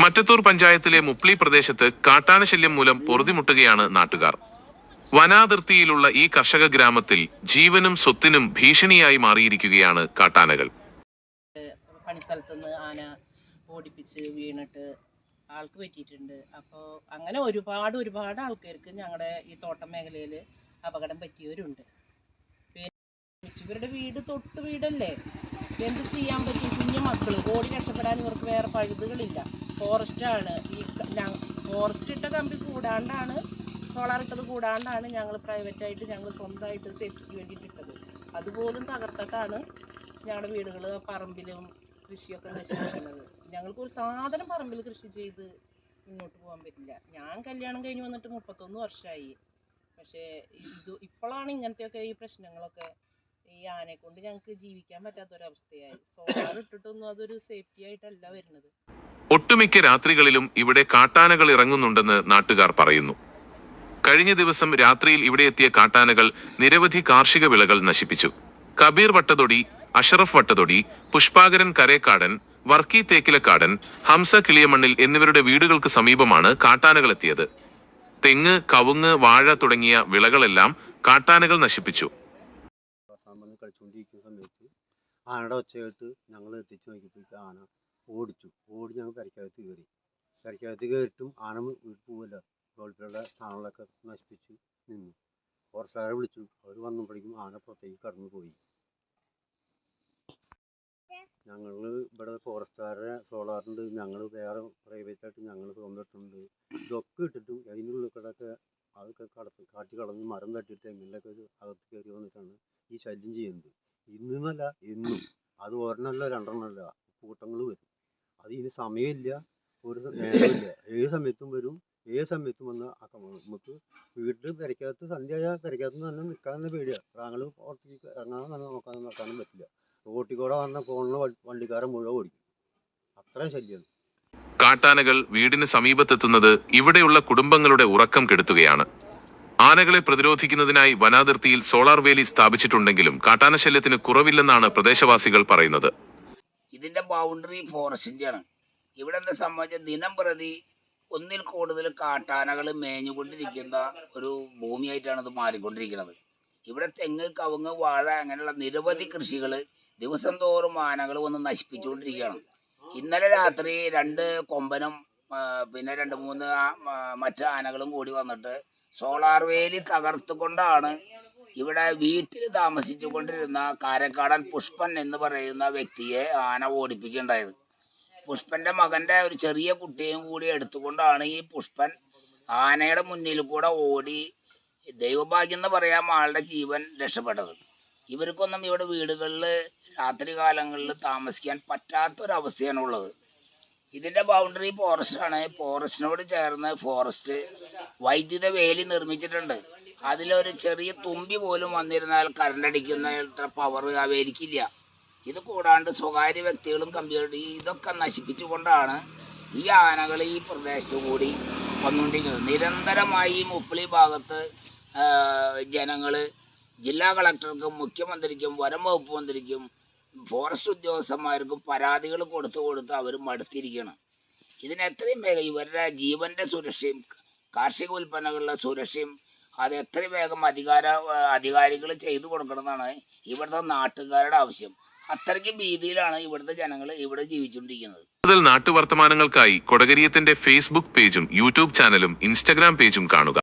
മറ്റത്തൂർ പഞ്ചായത്തിലെ മുപ്ലി പ്രദേശത്ത് കാട്ടാനശല്യം മൂലം പൊറുതിമുട്ടുകയാണ് നാട്ടുകാർ. വനാതിർത്തിയിലുള്ള ഈ കർഷക ഗ്രാമത്തിൽ ജീവനും സ്വത്തിനും ഭീഷണിയായി മാറിയിരിക്കുകയാണ് കാട്ടാനകൾ. പണിസ്ഥലത്തുനിന്ന് ആന ഓടിപ്പിച്ച് വീണിട്ട് ആൾക്ക് പറ്റിയിട്ടുണ്ട്. അപ്പോൾ അങ്ങനെ ഒരുപാട് ആൾക്കാർക്ക് ഞങ്ങളുടെ ഈ തോട്ടം മേഖലയിൽ അപകടം പറ്റിയവരുണ്ട്. ഇവരുടെ വീട് തൊട്ട് വീടല്ലേ, എന്ത് ചെയ്യാൻ പറ്റും? കുഞ്ഞു മക്കൾ ഓടി രക്ഷപ്പെടാൻ ഇവർക്ക് വേറെ പഴുതുകളില്ല. ഫോറസ്റ്റാണ് ഫോറസ്റ്റ് ഇട്ട കമ്പി കൂടാണ്ടാണ്, സോളാർ ഇട്ടത് കൂടാണ്ടാണ് ഞങ്ങൾ പ്രൈവറ്റായിട്ട് ഞങ്ങൾ സ്വന്തമായിട്ട് സേഫ്റ്റിക്ക് വേണ്ടിയിട്ട് ഇട്ടത്. അതുപോലും തകർത്തിട്ടാണ് ഞങ്ങളുടെ വീടുകൾ പറമ്പിലും കൃഷിയൊക്കെ നശിപ്പിക്കുന്നത്. ഞങ്ങൾക്കൊരു സാധനം പറമ്പിൽ കൃഷി ചെയ്ത് മുന്നോട്ട് പോകാൻ പറ്റില്ല. ഞാൻ കല്യാണം കഴിഞ്ഞ് വന്നിട്ട് 31 വർഷമായി. പക്ഷേ ഇപ്പോഴാണ് ഇങ്ങനത്തെയൊക്കെ ഈ പ്രശ്നങ്ങളൊക്കെ, ഈ ആനയെ കൊണ്ട് ഞങ്ങൾക്ക് ജീവിക്കാൻ പറ്റാത്തൊരവസ്ഥയായി. സോളാർ ഇട്ടിട്ടൊന്നും അതൊരു സേഫ്റ്റി ആയിട്ടല്ല വരുന്നത്. ഒട്ടുമിക്ക രാത്രികളിലും ഇവിടെ കാട്ടാനകൾ ഇറങ്ങുന്നുണ്ടെന്ന് നാട്ടുകാർ പറയുന്നു. കഴിഞ്ഞ ദിവസം രാത്രിയിൽ ഇവിടെ എത്തിയ കാട്ടാനകൾ നിരവധി കാർഷിക വിളകൾ നശിപ്പിച്ചു. കബീർ വട്ടതൊടി, അഷറഫ് വട്ടതൊടി, പുഷ്പാകരൻ കരേക്കാടൻ, വർക്കി തേക്കിലക്കാടൻ, ഹംസ കിളിയമണ്ണിൽ എന്നിവരുടെ വീടുകൾക്ക് സമീപമാണ് കാട്ടാനകൾ എത്തിയത്. തെങ്ങ്, കവുങ്ങ്, വാഴ തുടങ്ങിയ വിളകളെല്ലാം കാട്ടാനകൾ നശിപ്പിച്ചു. കളിച്ചുകൊണ്ടിരിക്കുന്ന സമയത്ത് ആനയുടെ ഒച്ച കേട്ട് ഞങ്ങൾ എത്തിച്ചു നോക്കിയപ്പോഴേക്കും ആന ഓടി ഞങ്ങൾ പെരക്കകത്ത് കയറിയിട്ടും ആന വീട്ടിൽ പോവില്ല. ഗോൾപ്പിലുള്ള സാധനങ്ങളൊക്കെ നശിപ്പിച്ചു നിന്നു. ഫോറസ്റ്റുകാരെ വിളിച്ചു. അവർ വന്നപ്പോഴേക്കും ആന പുറത്തേക്ക് കടന്നു പോയി. ഞങ്ങൾ ഇവിടെ ഫോറസ്റ്റുകാരുടെ സോളാറുണ്ട്, ഞങ്ങൾ വേറെ പ്രൈവറ്റായിട്ട് ഞങ്ങൾ സ്വന്തമായിട്ടുണ്ട്. ഇതൊക്കെ ഇട്ടിട്ടും അതിനുള്ളിൽ കൂടെയൊക്കെ അതൊക്കെ കാട്ടി കളഞ്ഞ് മരം തട്ടിയിട്ട് എങ്ങനെയൊക്കെ അകത്ത് കയറി വന്നിട്ടാണ് ഈ ശല്യം ചെയ്യുന്നത്. ഇന്നല്ല എന്നും. അത് ഒരെണ്ണമല്ല രണ്ടെണ്ണമല്ല, കൂട്ടങ്ങൾ വരും. അത് ഇനി സമയമില്ല, ഒരു നേരമില്ല. ഏത് സമയത്തും വരും. ഏത് സമയത്തും വന്ന് നമുക്ക് വീട്ടിൽ പെരക്കകത്ത് സന്ധ്യയായാൽ പെരക്കകത്ത് തന്നെ നിൽക്കാൻ തന്നെ പേടിയാണ്. താങ്കൾ പുറത്തേക്ക് ഇറങ്ങാൻ തന്നെ നോക്കാനും പറ്റില്ല. റോട്ടിൽ കൂടെ വന്ന പോകുന്ന വണ്ടിക്കാരൻ മുഴുവൻ ഓടിക്കും. അത്രയും ശല്യമാണ്. കാട്ടാനകൾ വീടിന് സമീപത്തെത്തുന്നത് ഇവിടെയുള്ള കുടുംബങ്ങളുടെ ഉറക്കം കെടുത്തുകയാണ്. ആനകളെ പ്രതിരോധിക്കുന്നതിനായി വനാതിർത്തിയിൽ സോളാർ വേലി സ്ഥാപിച്ചിട്ടുണ്ടെങ്കിലും കാട്ടാനശല്യത്തിന് കുറവില്ലെന്നാണ് പ്രദേശവാസികൾ പറയുന്നത്. ഇതിന്റെ ബൗണ്ടറി ഫോറസ്റ്റിന്റെയാണ്. ഇവിടെ എന്താ സംബന്ധിച്ച ദിനം പ്രതി ഒന്നിൽ കൂടുതൽ കാട്ടാനകൾ മേഞ്ഞുകൊണ്ടിരിക്കുന്ന ഒരു ഭൂമിയായിട്ടാണ് ഇത് മാറിക്കൊണ്ടിരിക്കുന്നത്. ഇവിടെ തെങ്ങ്, കവുങ്ങ്, വാഴ അങ്ങനെയുള്ള നിരവധി കൃഷികൾ ദിവസം തോറും ആനകൾ വന്ന് നശിപ്പിച്ചുകൊണ്ടിരിക്കുകയാണ്. ഇന്നലെ രാത്രി 2 കൊമ്പനും പിന്നെ 2-3 മറ്റ് ആനകളും കൂടി വന്നിട്ട് സോളാർ വേലി തകർത്തുകൊണ്ടാണ് ഇവിടെ വീട്ടിൽ താമസിച്ചു കൊണ്ടിരുന്ന കാരക്കാടൻ പുഷ്പൻ എന്ന് പറയുന്ന വ്യക്തിയെ ആന ഓടിപ്പിക്കുകയുണ്ടായത്. പുഷ്പൻ്റെ മകൻ്റെ ഒരു ചെറിയ കുട്ടിയും കൂടി എടുത്തുകൊണ്ടാണ് ഈ പുഷ്പൻ ആനയുടെ മുന്നിൽ കൂടെ ഓടി ദൈവഭാഗ്യം എന്ന് പറയാം ആളുടെ ജീവൻ രക്ഷപ്പെട്ടത്. ഇവർക്കൊന്നും ഇവിടെ വീടുകളിൽ രാത്രി കാലങ്ങളിൽ താമസിക്കാൻ പറ്റാത്തൊരവസ്ഥയാണുള്ളത്. ഇതിൻ്റെ ബൗണ്ടറി ഫോറസ്റ്റാണ്. ഫോറസ്റ്റിനോട് ചേർന്ന് ഫോറസ്റ്റ് വൈദ്യുത വേലി നിർമ്മിച്ചിട്ടുണ്ട്. അതിലൊരു ചെറിയ തുമ്പി പോലും വന്നിരുന്നാൽ കറണ്ടടിക്കുന്ന പവർ ആ വേലിക്കില്ല. ഇത് കൂടാണ്ട് സ്വകാര്യ വ്യക്തികളും കമ്പ്യൂട്ടർ ഇതൊക്കെ നശിപ്പിച്ചുകൊണ്ടാണ് ഈ ആനകൾ ഈ പ്രദേശത്ത് കൂടി വന്നുകൊണ്ടിരിക്കുന്നത്. നിരന്തരമായി ഈ മുപ്ലി ഭാഗത്ത് ജനങ്ങൾ ജില്ലാ കളക്ടർക്കും മുഖ്യമന്ത്രിക്കും വനം വകുപ്പ് മന്ത്രിക്കും ഫോറസ്റ്റ് ഉദ്യോഗസ്ഥന്മാർക്കും പരാതികൾ കൊടുത്ത് അവർ മടുത്തിരിക്കുകയാണ്. ഇതിന് എത്രയും വേഗം ഇവരുടെ ജീവൻ്റെ സുരക്ഷയും കാർഷിക ഉൽപ്പന്നങ്ങളുടെ സുരക്ഷയും അത് എത്രയും വേഗം അധികാരികൾ ചെയ്തു കൊടുക്കണമെന്നാണ് ഇവിടുത്തെ നാട്ടുകാരുടെ ആവശ്യം. അത്രയ്ക്ക് ഭീതിയിലാണ് ഇവിടുത്തെ ജനങ്ങൾ ഇവിടെ ജീവിച്ചുകൊണ്ടിരിക്കുന്നത്. കൂടുതൽ നാട്ടുവർത്തമാനങ്ങൾക്കായി കൊടകരിയത്തിന്റെ ഫേസ്ബുക്ക് പേജും യൂട്യൂബ് ചാനലും ഇൻസ്റ്റഗ്രാം പേജും കാണുക.